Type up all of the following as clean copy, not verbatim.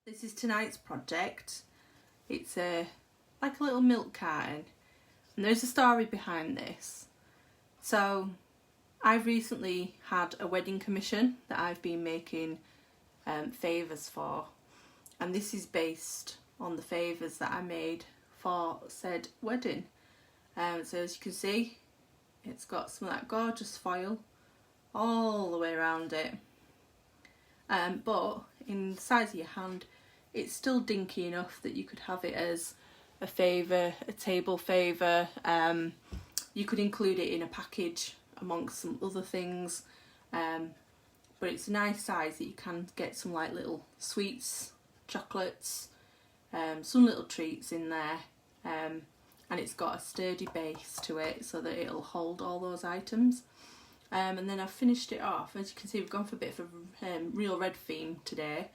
This is tonight's project. It's like a little milk carton, and there's a story behind this. So I've recently had a wedding commission that I've been making favours for, and this is based on the favours that I made for said wedding. So as you can see, it's got some of that gorgeous foil all the way around it, but in the size of your hand, it's still dinky enough that you could have it as a favour, a table favour. You could include it in a package amongst some other things, but it's a nice size that you can get some like little sweets, chocolates, some little treats in there, and it's got a sturdy base to it so that it'll hold all those items. And then I've finished it off. As you can see, we've gone for a bit of a real red theme today.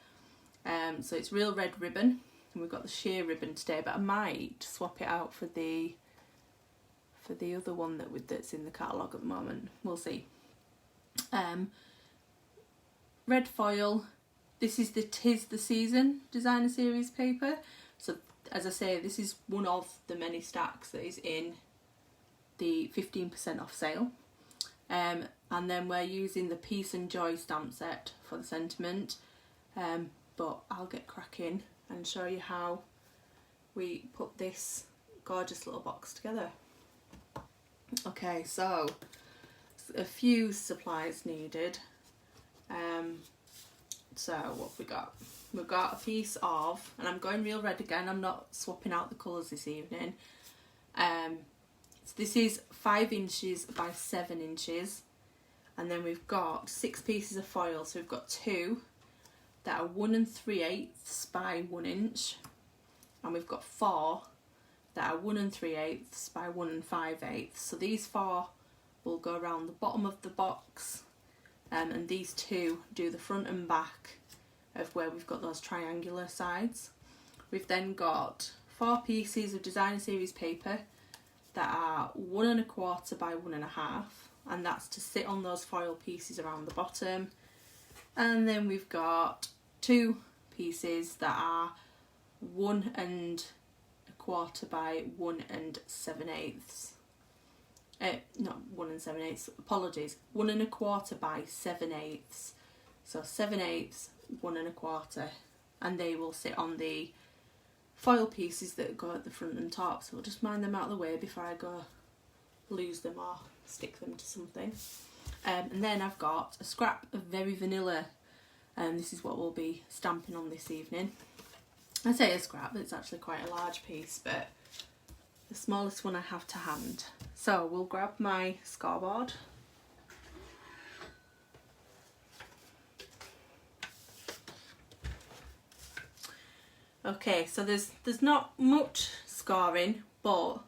So it's real red ribbon, and we've got the sheer ribbon today, but I might swap it out for the other one that's in the catalogue at the moment. We'll see. Red foil. This is the 'Tis the Season designer series paper. So as I say, this is one of the many stacks that is in the 15% off sale. And then we're using the Peace and Joy stamp set for the sentiment. But I'll get cracking and show you how we put this gorgeous little box together. Okay, so a few supplies needed. So what have we got? We've got a piece of, and I'm going real red again, I'm not swapping out the colours this evening. So this is 5 inches by 7 inches, and then we've got 6 pieces of foil. So we've got 2 that are 1 3/8 by 1 inch, and we've got 4 that are 1 3/8 by 1 5/8. So these 4 will go around the bottom of the box, and these 2 do the front and back of where we've got those triangular sides. We've then got 4 pieces of designer series paper that are 1 1/4 by 1 1/2, and that's to sit on those foil pieces around the bottom. And then we've got 2 pieces that are 1 1/4 by 1 7/8. Not 1 7/8, apologies. 1 1/4 by 7/8. So 7/8, 1 1/4, and they will sit on the foil pieces that go at the front and top. So we'll just mind them out of the way before I go lose them or stick them to something. And then I've got a scrap of Very Vanilla, and this is what we'll be stamping on this evening. I say a scrap, it's actually quite a large piece, but the smallest one I have to hand. So we'll grab my scoreboard. Okay, so there's not much scoring, but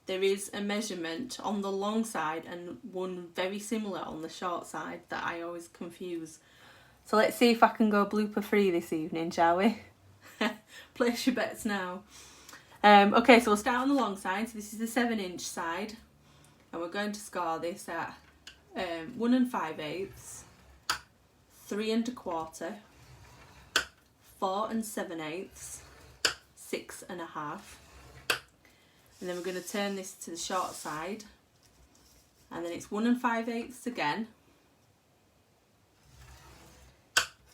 there is a measurement on the long side and one very similar on the short side that I always confuse. So let's see if I can go blooper free this evening, shall we? Place your bets now. Okay, so we'll start on the long side. So this is the 7-inch side, and we're going to score this at 1 5/8, 3 1/4, 4 7/8, 6 1/2. And then we're going to turn this to the short side, and then it's 1 5/8 again,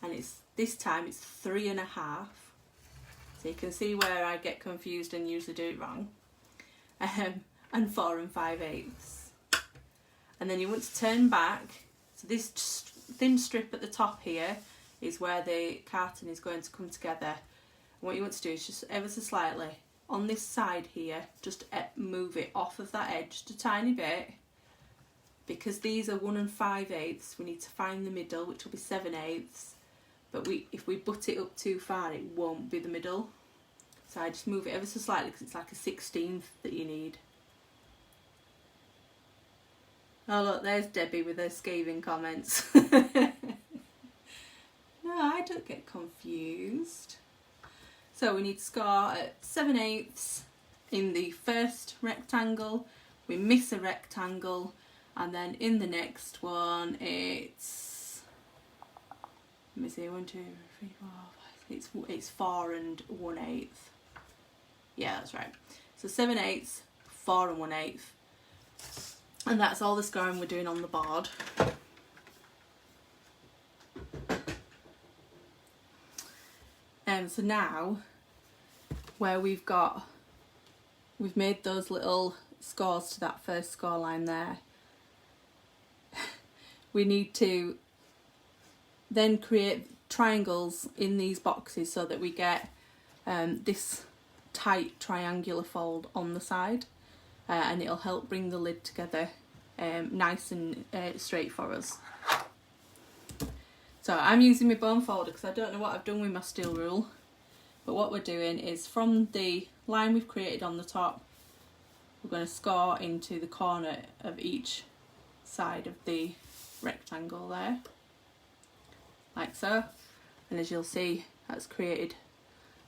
and it's this time it's 3 1/2. So you can see where I get confused and usually do it wrong. And 4 5/8. And then you want to turn back. So this thin strip at the top here is where the carton is going to come together. And what you want to do is just ever so slightly on this side here, just move it off of that edge just a tiny bit, because these are 1 5/8. We need to find the middle, which will be 7/8. But if we butt it up too far, it won't be the middle. So I just move it ever so slightly because it's like a 16th that you need. Oh look, there's Debbie with her scathing comments. No, I don't get confused. So we need to score at 7/8 in the first rectangle. We miss a rectangle, and then in the next one it's let me see, 1, 2, 3, 4, 5, it's 4 and 1/8. Yeah, that's right. So 7/8, 4 and 1/8. And that's all the scoring we're doing on the board. So now, where we've made those little scores to that first score line there, we need to then create triangles in these boxes so that we get this tight triangular fold on the side, and it'll help bring the lid together nice and straight for us. So I'm using my bone folder because I don't know what I've done with my steel rule, but what we're doing is from the line we've created on the top, we're going to score into the corner of each side of the rectangle there, like so. And as you'll see, that's created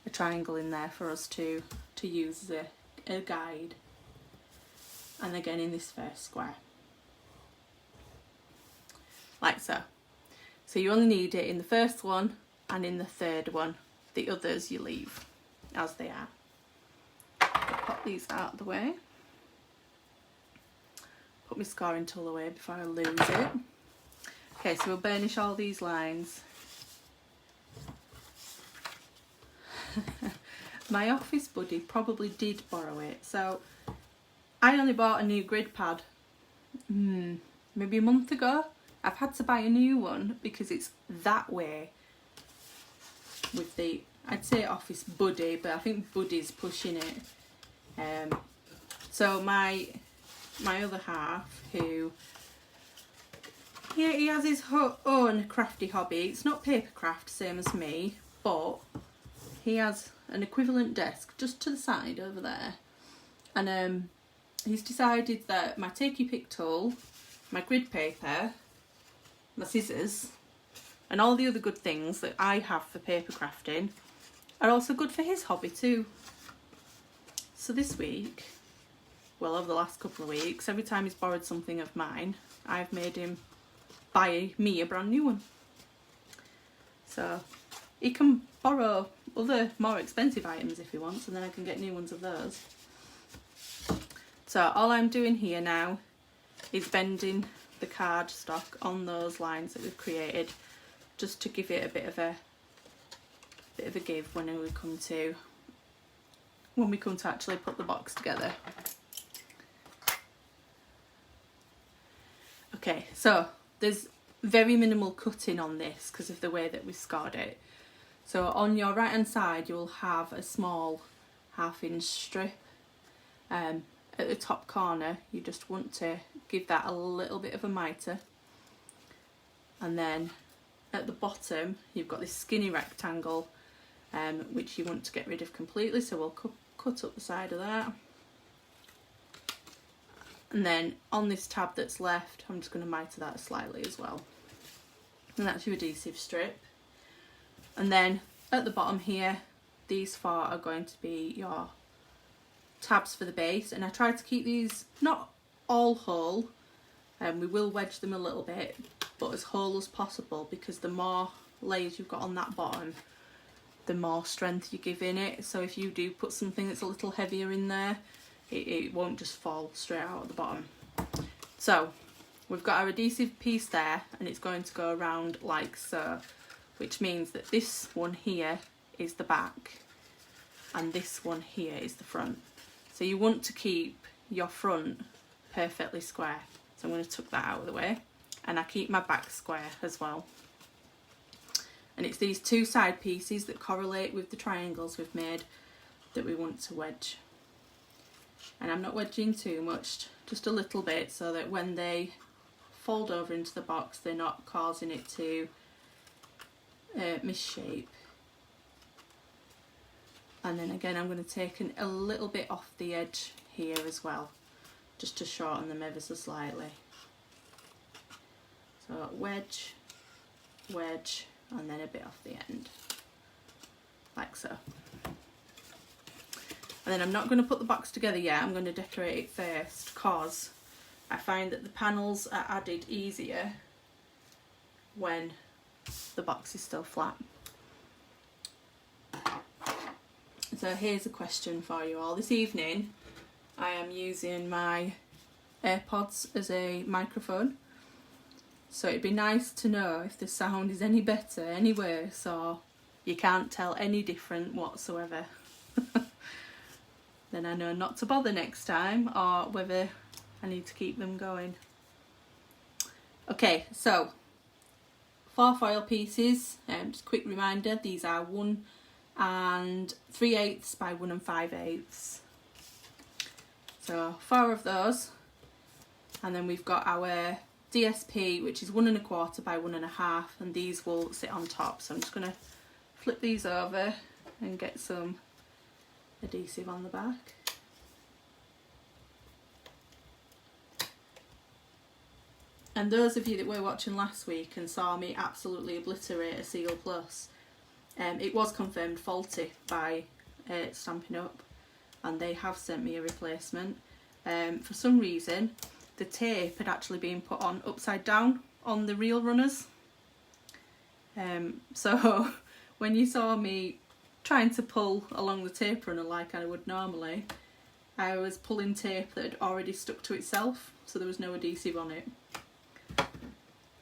a triangle in there for us to use as a guide. And again in this first square, like so. So you only need it in the first one and in the third one. The others you leave as they are. I'll pop these out of the way. Put my scoring tool away before I lose it. Okay, so we'll burnish all these lines. My office buddy probably did borrow it, so I only bought a new grid pad maybe a month ago. I've had to buy a new one because it's that way with the, I'd say office buddy, but I think buddy's pushing it. So my other half, who, yeah, he has his own crafty hobby. It's not paper craft, same as me, but he has an equivalent desk just to the side over there. And he's decided that my take your pick tool, my grid paper, my scissors, and all the other good things that I have for paper crafting are also good for his hobby too. So this week, well, over the last couple of weeks, every time he's borrowed something of mine, I've made him buy me a brand new one. So he can borrow other more expensive items if he wants, and then I can get new ones of those. So all I'm doing here now is bending the card stock on those lines that we've created, just to give it a bit of a give when we come to actually put the box together. Okay, so there's very minimal cutting on this because of the way that we scored it. So on your right hand side you'll have a small 1/2 inch strip. At the top corner you just want to give that a little bit of a mitre, and then at the bottom you've got this skinny rectangle which you want to get rid of completely, so we'll cut up the side of that. And then on this tab that's left, I'm just going to mitre that slightly as well. And that's your adhesive strip. And then at the bottom here, these 4 are going to be your tabs for the base, and I try to keep these not all whole, and we will wedge them a little bit, but as whole as possible, because the more layers you've got on that bottom, the more strength you give in it. So if you do put something that's a little heavier in there, it won't just fall straight out at the bottom. So we've got our adhesive piece there, and it's going to go around like so, which means that this one here is the back and this one here is the front. So you want to keep your front perfectly square. So I'm going to tuck that out of the way, and I keep my back square as well. And it's these 2 side pieces that correlate with the triangles we've made that we want to wedge. And I'm not wedging too much, just a little bit, so that when they fold over into the box they're not causing it to misshape. And then again I'm going to take a little bit off the edge here as well, just to shorten them ever so slightly. So wedge, wedge, and then a bit off the end, like so. And then I'm not going to put the box together yet, I'm going to decorate it first, because I find that the panels are added easier when the box is still flat. So here's a question for you all. This evening I am using my AirPods as a microphone, so it'd be nice to know if the sound is any better, any worse, or you can't tell any different whatsoever. Then I know not to bother next time, or whether I need to keep them going. Okay, so 4 foil pieces. Just a quick reminder, these are 1 3/8 by 1 5/8. So 4 of those, and then we've got our DSP, which is 1 1/4 by 1 1/2, and these will sit on top. So I'm just going to flip these over and get some adhesive on the back. And those of you that were watching last week and saw me absolutely obliterate a Seal Plus, it was confirmed faulty by Stampin' Up, and they have sent me a replacement. For some reason the tape had actually been put on upside down on the real runners. So when you saw me trying to pull along the tape runner like I would normally, I was pulling tape that had already stuck to itself, so there was no adhesive on it.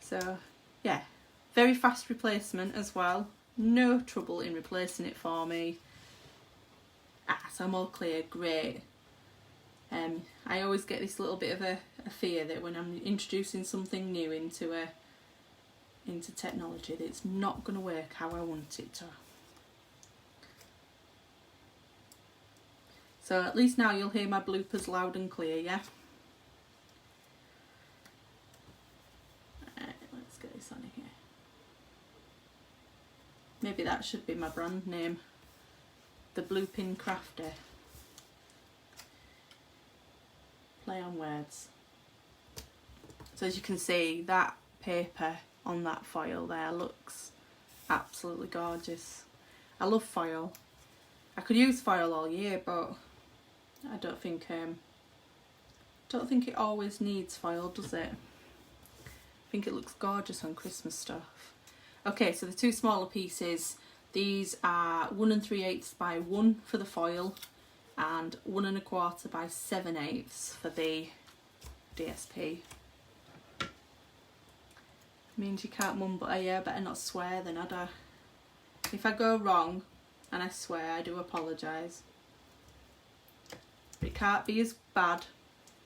So yeah, very fast replacement as well, no trouble in replacing it for me. So I'm all clear, great. I always get this little bit of a fear that when I'm introducing something new into technology, that it's not going to work how I want it to. So at least now you'll hear my bloopers loud and clear, yeah? Let's get this on here. Maybe that should be my brand name, the Blooping Crafter. Play on words. So as you can see, that paper on that foil there looks absolutely gorgeous. I love foil. I could use foil all year, but I don't think it always needs foil, does it? I think it looks gorgeous on Christmas stuff. Okay, so the 2 smaller pieces, these are 1 3/8 by 1 for the foil, and 1 1/4 by 7/8 for the DSP. Means you can't mumble. Oh yeah, I better not swear then, had I? If I go wrong and I swear, I do apologise. But it can't be as bad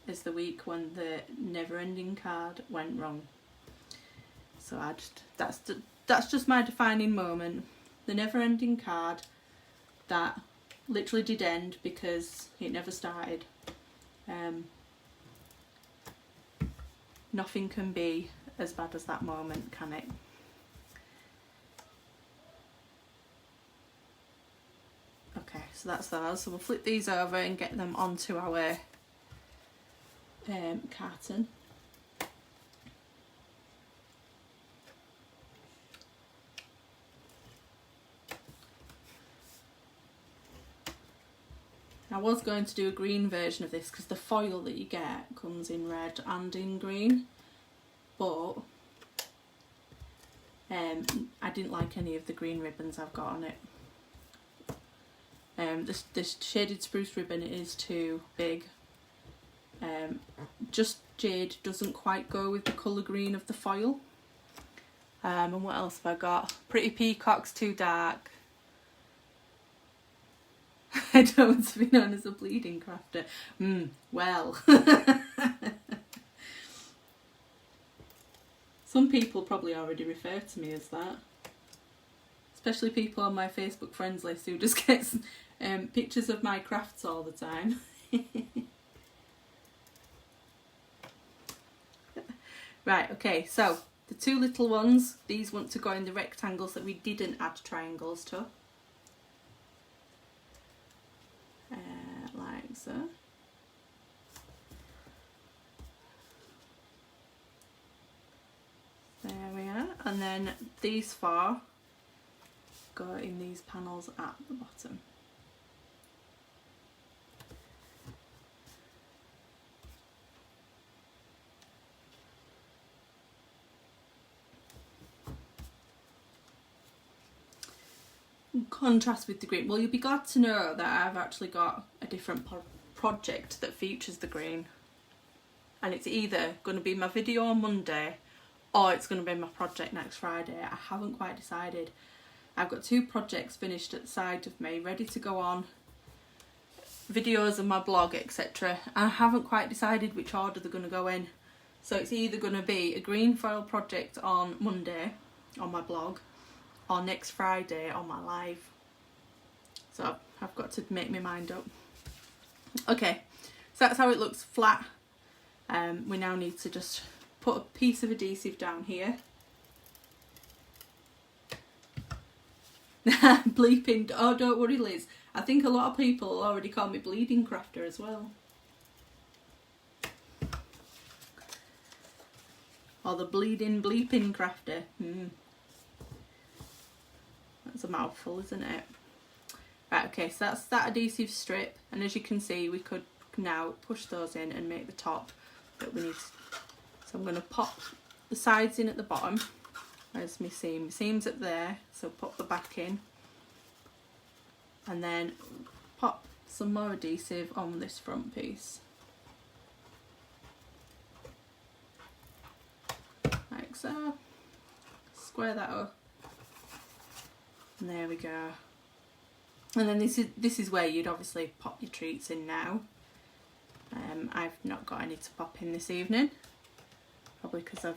as the week when the never-ending card went wrong. So that's just my defining moment. The never-ending card that literally did end because it never started. Nothing can be as bad as that moment, can it? Okay, so that's those. So we'll flip these over and get them onto our carton. I was going to do a green version of this because the foil that you get comes in red and in green, but I didn't like any of the green ribbons I've got on it. This shaded spruce ribbon is too big. Just jade doesn't quite go with the colour green of the foil. And what else have I got? Pretty Peacock's too dark. I don't want to be known as a bleeding crafter. Well. Some people probably already refer to me as that. Especially people on my Facebook friends list who just get pictures of my crafts all the time. Right, okay, so the 2 little ones, these want to go in the rectangles that we didn't add triangles to. Like so. There we are, and then these 4 go in these panels at the bottom. contrast with the green. Well, you'll be glad to know that I've actually got a different project that features the green, and it's either going to be my video on Monday or it's going to be my project next Friday. I haven't quite decided. I've got 2 projects finished at the side of me, ready to go on, videos of my blog, etc. I haven't quite decided which order they're going to go in. So it's either going to be a green foil project on Monday on my blog or next Friday on my live. So I've got to make my mind up. Okay, so that's how it looks flat. We now need to just put a piece of adhesive down here. Bleeping, oh don't worry Liz, I think a lot of people already call me Bleeding Crafter as well. Or the Bleeding Bleeping Crafter. That's a mouthful, isn't it? Right, okay, so that's that adhesive strip, and as you can see we could now push those in and make the top that we need. So I'm going to pop the sides in at the bottom. Where's my seam? My seam's up there, so pop the back in. And then pop some more adhesive on this front piece. Like so. Square that up. And there we go. And then this is where you'd obviously pop your treats in now. I've not got any to pop in this evening. Probably because I've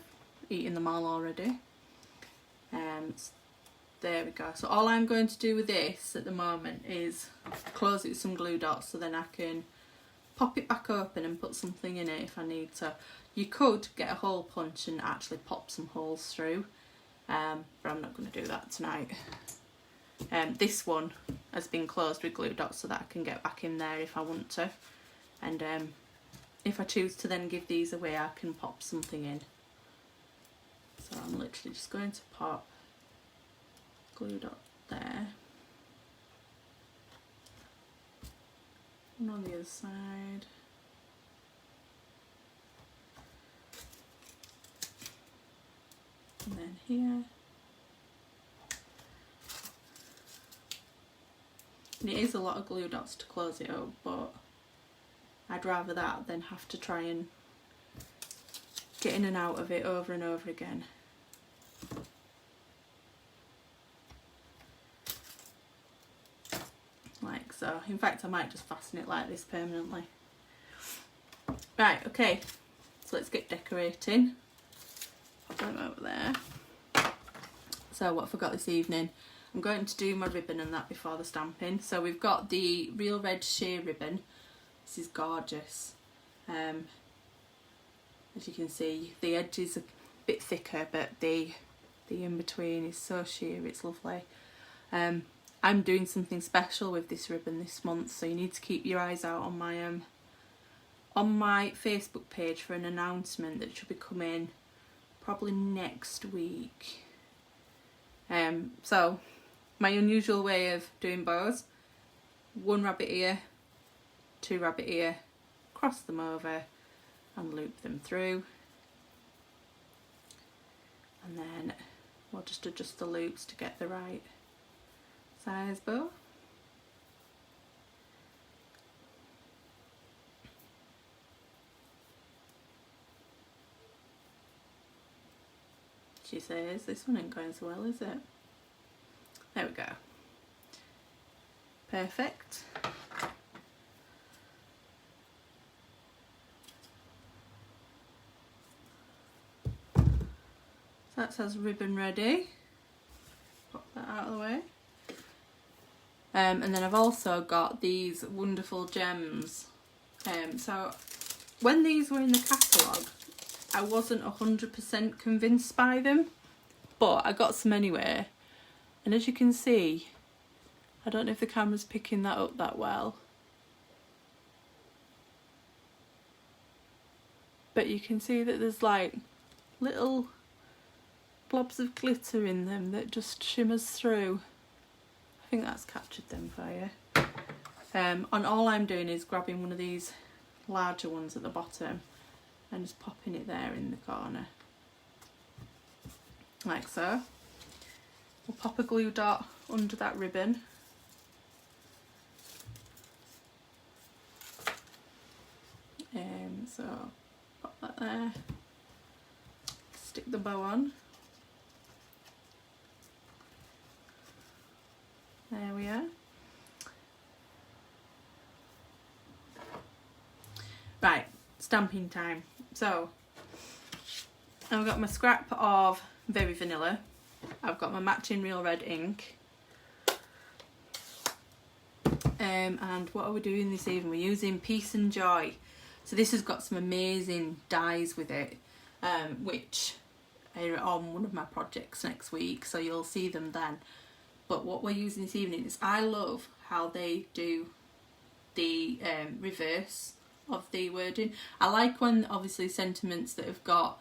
eaten them all already. There we go. So all I'm going to do with this at the moment is close it with some glue dots, so then I can pop it back open and put something in it if I need to. You could get a hole punch and actually pop some holes through, but I'm not going to do that tonight. This one has been closed with glue dots so that I can get back in there if I want to, and if I choose to then give these away I can pop something in. So I'm literally just going to pop glue dot there, and on the other side. And then here. And it is a lot of glue dots to close it up, but I'd rather that than have to try and get in and out of it over and over again. Like so. In fact, I might just fasten it like this permanently. Right, okay, so let's get decorating. Pop them over there. So what have I got this evening? I'm going to do my ribbon and that before the stamping. So we've got the Real Red Sheer ribbon. This is gorgeous. As you can see, the edge is a bit thicker, but the in-between is so sheer, it's lovely. I'm doing something special with this ribbon this month, so you need to keep your eyes out on my Facebook page for an announcement that should be coming probably next week. So my unusual way of doing bows: 1 rabbit ear, 2 rabbit ear, cross them over and loop them through, and then we'll just adjust the loops to get the right size bow. She says this one ain't going so well, is it? There we go. Perfect. So that says ribbon ready. Pop that out of the way. And then I've also got these wonderful gems. So when these were in the catalogue, I wasn't 100% convinced by them, but I got some anyway. And as you can see, I don't know if the camera's picking that up that well, but you can see that there's like little blobs of glitter in them that just shimmers through. I think that's captured them for you. And all I'm doing is grabbing one of these larger ones at the bottom and just popping it there in the corner, like so. We'll pop a glue dot under that ribbon. So pop that there, stick the bow on. There we are. Right, stamping time. So I've got my scrap of Very Vanilla. I've got my matching real red ink. And what are we doing this evening? We're using Peace and Joy. So this has got some amazing dies with it, which are on one of my projects next week, so you'll see them then. But what we're using this evening is, I love how they do the reverse of the wording. I like when obviously sentiments that have got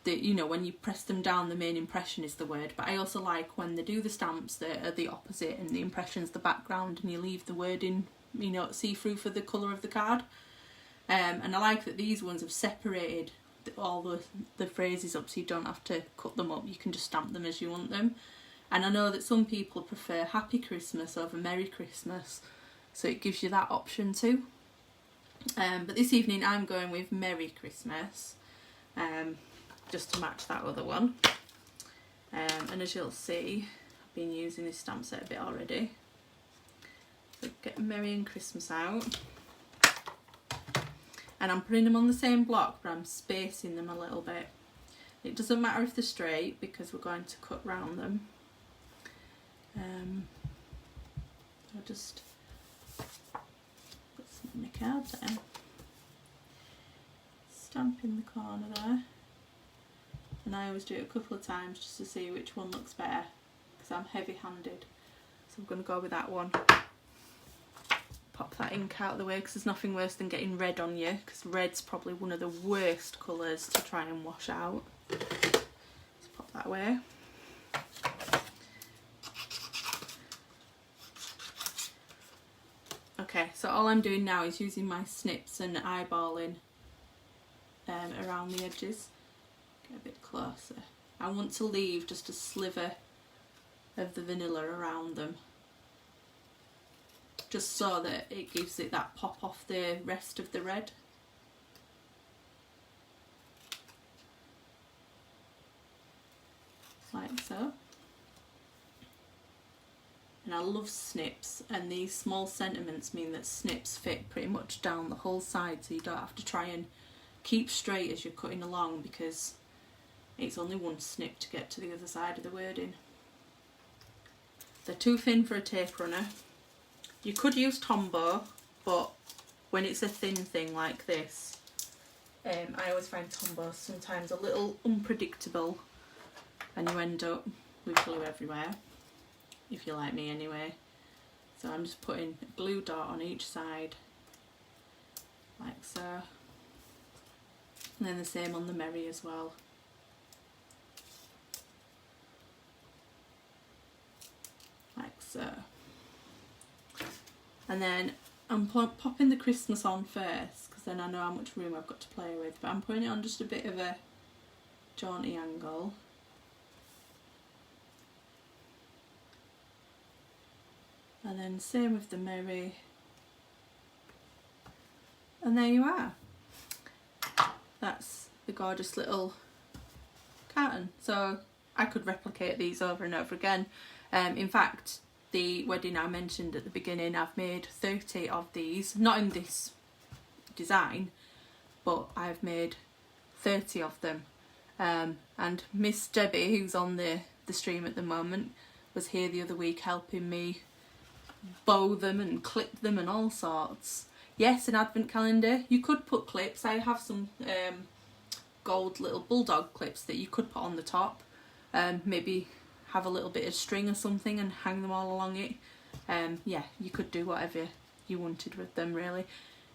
the, you know, when you press them down the main impression is the word, but I also like when they do the stamps that are the opposite and the impression's the background and you leave the wording, you know, see through for the colour of the card. And I like that these ones have separated all the phrases up, so you don't have to cut them up, you can just stamp them as you want them. And I know that some people prefer Happy Christmas over Merry Christmas, so it gives you that option too. But this evening I'm going with Merry Christmas, just to match that other one. And as you'll see, I've been using this stamp set a bit already. So get Merry and Christmas out. And I'm putting them on the same block, but I'm spacing them a little bit. It doesn't matter if they're straight because we're going to cut round them. I'll just put some in the card there. Stamp in the corner there. And I always do it a couple of times just to see which one looks better, because I'm heavy-handed. So I'm going to go with that one. Pop that ink out of the way, because there's nothing worse than getting red on you, because red's probably one of the worst colours to try and wash out. Let's pop that away. Okay, so all I'm doing now is using my snips and eyeballing around the edges. Get a bit closer. I want to leave just a sliver of the vanilla around them, just so that it gives it that pop off the rest of the red. Like so. And I love snips, and these small sentiments mean that snips fit pretty much down the whole side, so you don't have to try and keep straight as you're cutting along, because it's only one snip to get to the other side of the wording. They're too thin for a tape runner. You could use Tombow, but when it's a thin thing like this, I always find Tombow sometimes a little unpredictable and you end up with glue everywhere, if you're like me anyway. So I'm just putting a glue dot on each side, like so. And then the same on the Merry as well. Like so. And then I'm popping the Christmas on first, because then I know how much room I've got to play with, but I'm putting it on just a bit of a jaunty angle. And then same with the Merry. And there you are. That's the gorgeous little carton. So I could replicate these over and over again. In fact, the wedding I mentioned at the beginning, I've made 30 of these, not in this design, but I've made 30 of them. And Miss Debbie, who's on the stream at the moment, was here the other week helping me bow them and clip them and all sorts. Yes, an advent calendar. You could put clips. I have some gold little bulldog clips that you could put on the top. Maybe have a little bit of string or something and hang them all along it. Yeah, you could do whatever you wanted with them really.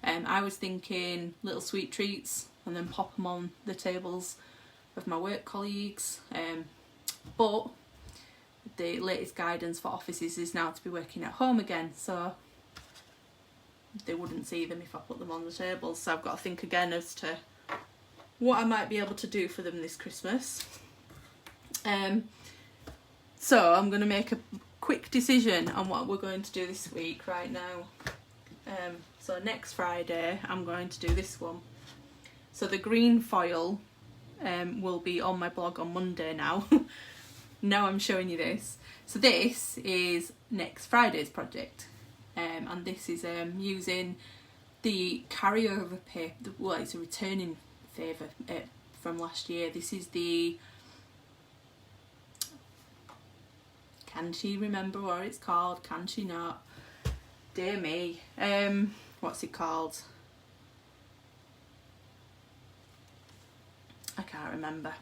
I was thinking little sweet treats and then pop them on the tables of my work colleagues. But the latest guidance for offices is now to be working at home again, so they wouldn't see them if I put them on the tables. So I've got to think again as to what I might be able to do for them this Christmas. So I'm going to make quick decision on what we're going to do this week right now. So next Friday I'm going to do this one. So the green foil will be on my blog on Monday now. Now I'm showing you this. So this is next Friday's project, and this is using the carryover paper. Well, it's a returning favour from last year. This is the, can she remember what it's called? Can she not? Dear me. What's it called? I can't remember.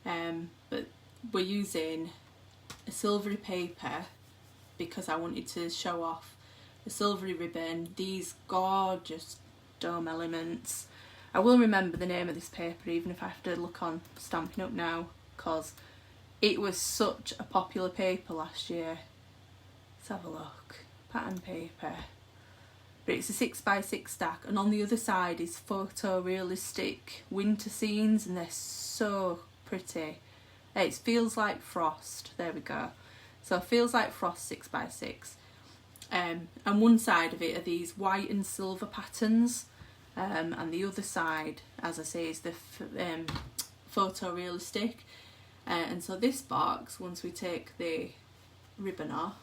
But we're using a silvery paper because I wanted to show off a silvery ribbon, these gorgeous dome elements. I will remember the name of this paper even if I have to look on Stampin' Up now, because it was such a popular paper last year. Let's have a look. Pattern paper. But it's a 6x6 stack, and on the other side is photorealistic winter scenes, and they're so pretty. It feels like frost. There we go. So it feels like frost 6x6. And one side of it are these white and silver patterns, and the other side, as I say, is the photorealistic. And so this box, once we take the ribbon off,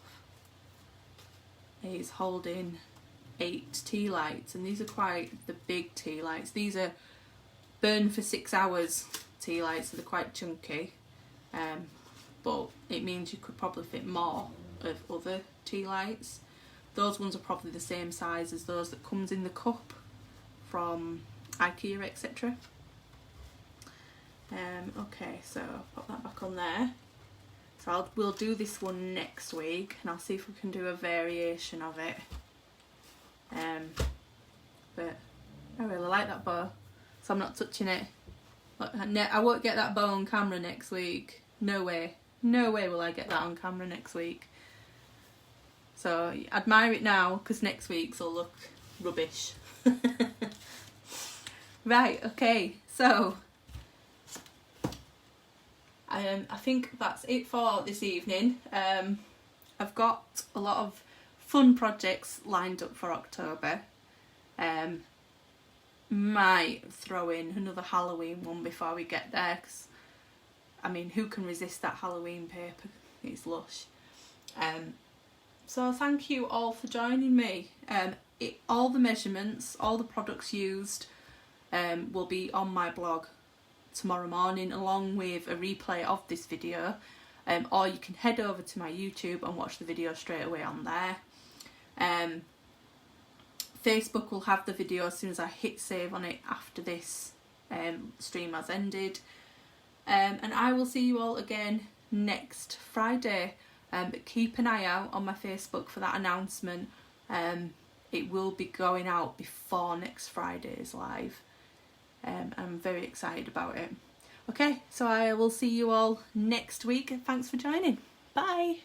is holding 8 tea lights, and these are quite the big tea lights. These are burn for 6 hours tea lights, so they're quite chunky. But it means you could probably fit more of other tea lights. Those ones are probably the same size as those that comes in the cup from IKEA, etc. Okay, so pop that back on there. So we'll do this one next week, and I'll see if we can do a variation of it. But I really like that bow, so I'm not touching it. I won't get that bow on camera next week. No way. No way will I get that on camera next week. So admire it now, because next week's will look rubbish. Right, okay, so I think that's it for this evening. I've got a lot of fun projects lined up for October. Might throw in another Halloween one before we get there, because I mean, who can resist that Halloween paper? It's lush. So thank you all for joining me. All the measurements, all the products used will be on my blog tomorrow morning, along with a replay of this video, or you can head over to my YouTube and watch the video straight away on there. Facebook will have the video as soon as I hit save on it after this stream has ended. And I will see you all again next Friday. But keep an eye out on my Facebook for that announcement. It will be going out before next Friday's live. I'm very excited about it. Okay, so I will see you all next week. Thanks for joining. Bye.